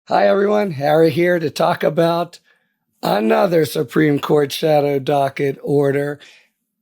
Hi, everyone. Harry here to talk about another Supreme Court shadow docket order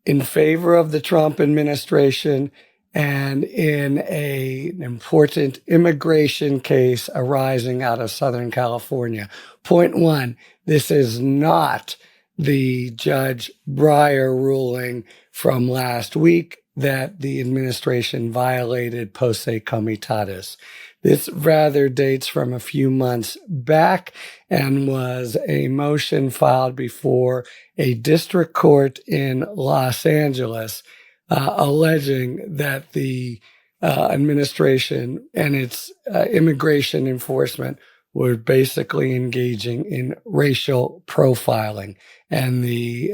in favor of the Trump administration and in an important immigration case arising out of Southern California. Point one, this is not the Judge Breyer ruling from last week that the administration violated posse comitatus. This rather dates from a few months back and was a motion filed before a district court in Los Angeles alleging that the administration and its immigration enforcement were basically engaging in racial profiling. And the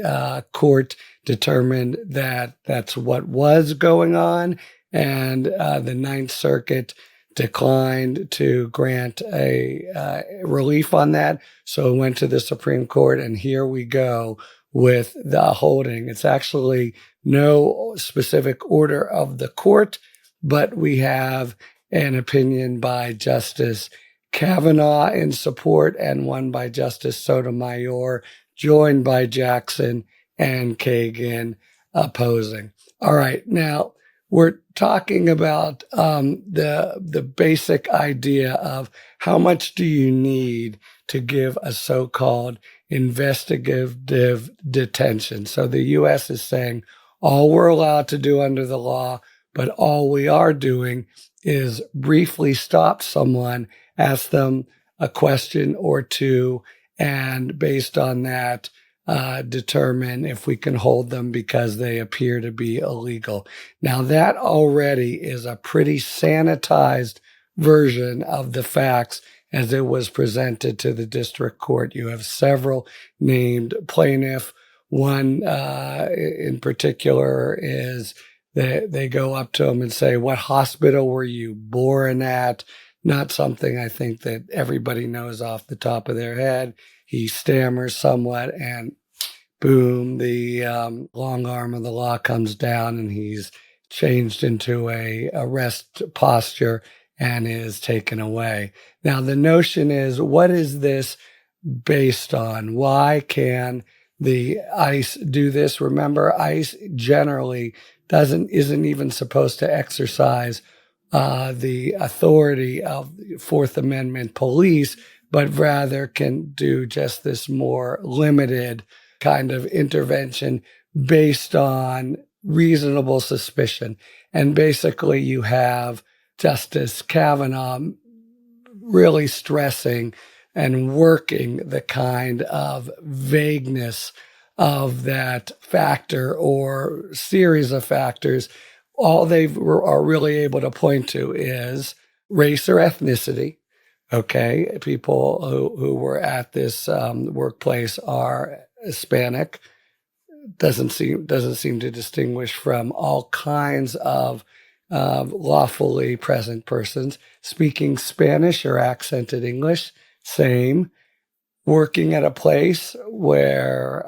court determined that that's what was going on. And the Ninth Circuit declined to grant a relief on that. So it went to the Supreme Court, and here we go with the holding. It's actually no specific order of the court, but we have an opinion by Justice Kavanaugh in support and one by Justice Sotomayor, joined by Jackson and Kagan opposing. All right, now we're talking about the basic idea of how much do you need to give a so-called investigative detention. So the U.S. is saying all we're allowed to do under the law, but all we are doing is briefly stop someone, ask them a question or two, and based on that, determine if we can hold them because they appear to be illegal. Now, that already is a pretty sanitized version of the facts as it was presented to the district court. You have several named plaintiff. One in particular is they go up to him and say, "What hospital were you born at?" Not something I think that everybody knows off the top of their head. He stammers somewhat, and boom, the long arm of the law comes down, and he's changed into a arrest posture and is taken away. Now, the notion is, what is this based on? Why can the ICE do this? Remember, ICE generally isn't even supposed to exercise the authority of the Fourth Amendment police, but rather can do just this more limited kind of intervention based on reasonable suspicion. And basically, you have Justice Kavanaugh really stressing and working the kind of vagueness of that factor or series of factors. All they are really able to point to is race or ethnicity. Okay, people who were at this workplace are Hispanic. Doesn't seem to distinguish from all kinds of lawfully present persons. Speaking Spanish or accented English, same. Working at a place where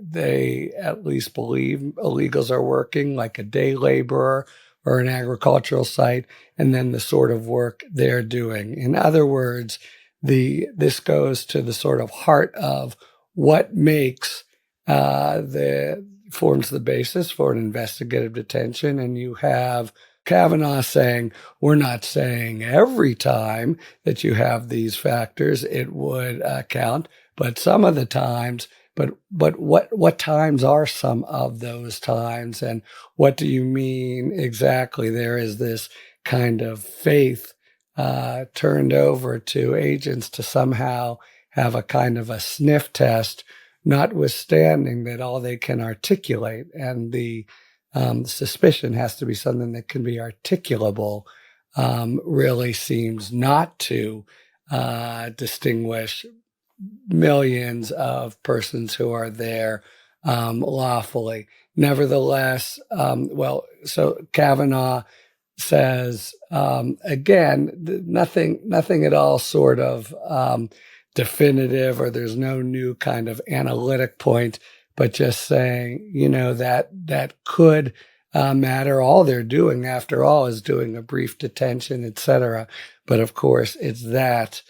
they at least believe illegals are working, like a day laborer or an agricultural site, and then the sort of work they're doing. In other words, this goes to the sort of heart of what makes forms the basis for an investigative detention. And you have Kavanaugh saying, we're not saying every time that you have these factors it would count, but some of the times. But what times are some of those times, and what do you mean exactly? There is this kind of faith turned over to agents to somehow have a kind of a sniff test, notwithstanding that all they can articulate and the suspicion has to be something that can be articulable, really seems not to distinguish millions of persons who are there lawfully. Nevertheless, so Kavanaugh says, again, nothing at all sort of definitive, or there's no new kind of analytic point, but just saying, that could matter. All they're doing, after all, is doing a brief detention, etc. But of course, it's that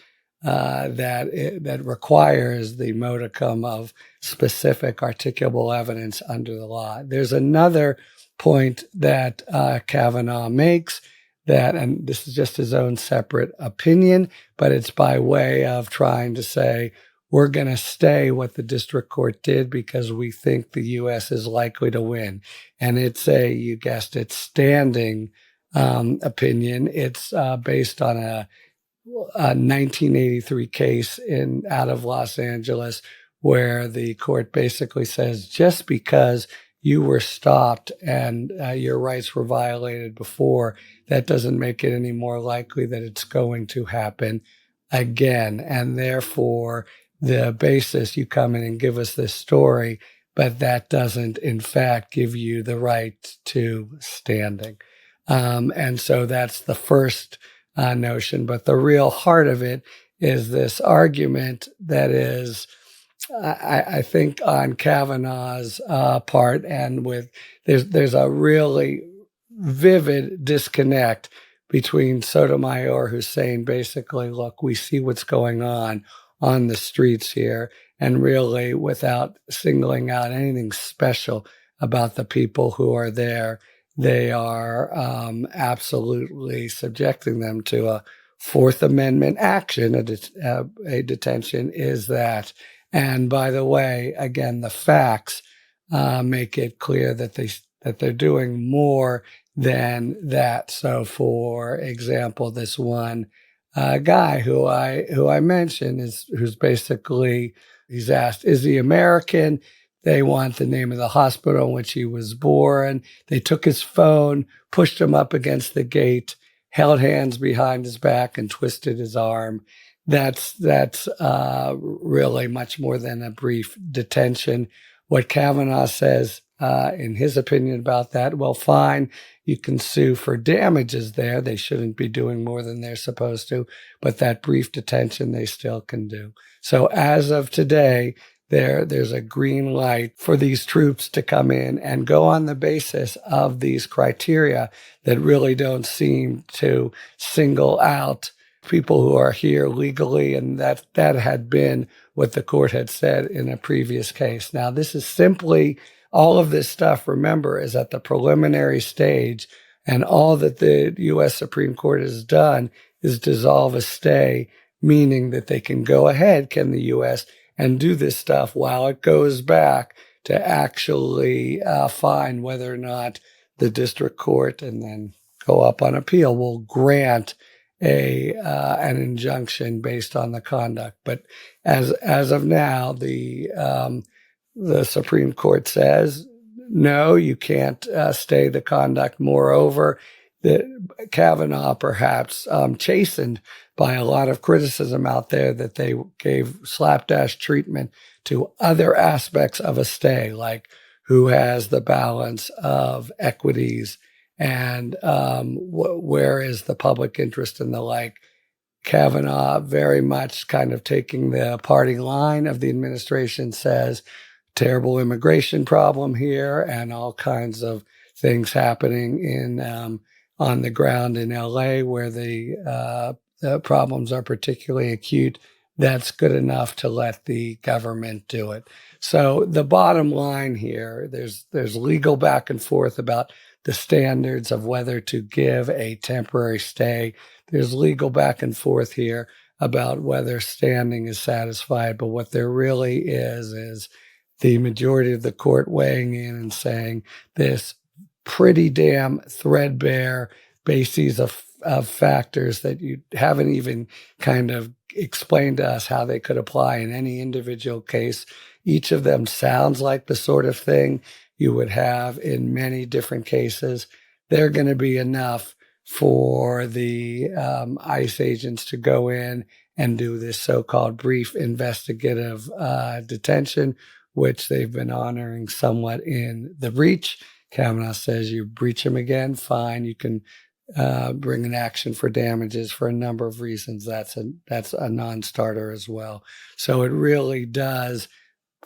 that requires the modicum of specific articulable evidence under the law. There's another point that Kavanaugh makes that, and this is just his own separate opinion, but it's by way of trying to say, we're going to stay what the district court did because we think the U.S. is likely to win. And it's you guessed it, standing opinion. It's based on a 1983 case out of Los Angeles where the court basically says just because you were stopped and your rights were violated before, that doesn't make it any more likely that it's going to happen again. And therefore, the basis, you come in and give us this story, but that doesn't, in fact, give you the right to standing. And so that's the first notion. But the real heart of it is this argument that is, I think, on Kavanaugh's part, and there's a really vivid disconnect between Sotomayor, who's saying basically, look, we see what's going on the streets here, and really without singling out anything special about the people who are there, they are absolutely subjecting them to a Fourth Amendment action. A detention is that. And by the way, again, the facts make it clear that they're doing more than that. So, for example, this one guy who I mentioned who's basically, he's asked, is he American? They want the name of the hospital in which he was born. They took his phone, pushed him up against the gate, held hands behind his back, and twisted his arm. That's really much more than a brief detention. What Kavanaugh says, in his opinion about that, well, fine, you can sue for damages there. They shouldn't be doing more than they're supposed to, but that brief detention they still can do. So as of today, there's a green light for these troops to come in and go on the basis of these criteria that really don't seem to single out people who are here legally, and that had been what the court had said in a previous case. Now, this is simply, all of this stuff, remember, is at the preliminary stage, and all that the U.S. Supreme Court has done is dissolve a stay, meaning that they can go ahead, can the U.S., and do this stuff while it goes back to actually find whether or not the district court, and then go up on appeal, will grant an injunction based on the conduct. But as of now, the Supreme Court says, no, you can't stay the conduct. Moreover, Kavanaugh, perhaps chastened by a lot of criticism out there that they gave slapdash treatment to other aspects of a stay, like who has the balance of equities and where is the public interest and the like. Kavanaugh, very much kind of taking the party line of the administration, says terrible immigration problem here and all kinds of things happening in on the ground in LA where the problems are particularly acute. That's good enough to let the government do it. So the bottom line here, there's legal back and forth about the standards of whether to give a temporary stay. There's legal back and forth here about whether standing is satisfied, but what there really is the majority of the court weighing in and saying this pretty damn threadbare bases of factors that you haven't even kind of explained to us how they could apply in any individual case. Each of them sounds like the sort of thing you would have in many different cases. They're going to be enough for the ICE agents to go in and do this so-called brief investigative detention, which they've been honoring somewhat in the breach. Kavanaugh says you breach them again, fine, you can bring an action for damages for a number of reasons. That's a non-starter as well. So it really does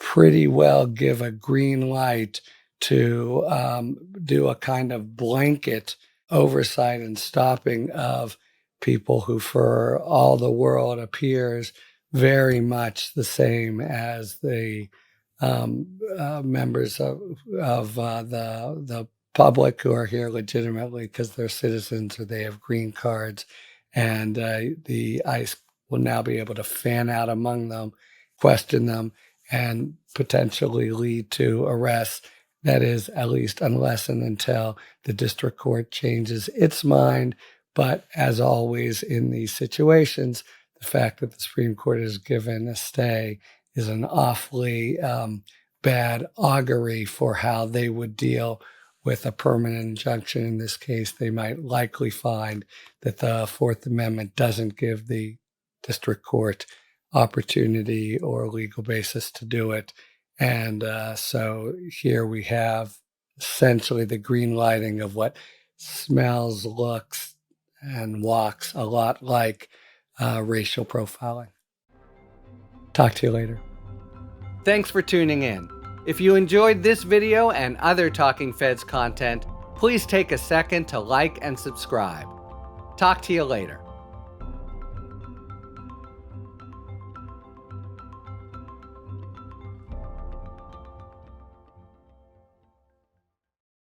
pretty well give a green light to do a kind of blanket oversight and stopping of people who for all the world appears very much the same as the members of the public who are here legitimately because they're citizens or they have green cards. And the ICE will now be able to fan out among them, question them, and potentially lead to arrests. That is, at least unless and until the district court changes its mind. But as always in these situations, the fact that the Supreme Court has given a stay is an awfully bad augury for how they would deal with a permanent injunction. In this case, they might likely find that the Fourth Amendment doesn't give the district court opportunity or legal basis to do it. And so here we have essentially the green lighting of what smells, looks, and walks a lot like racial profiling. Talk to you later. Thanks for tuning in. If you enjoyed this video and other Talking Feds content, please take a second to like and subscribe. Talk to you later.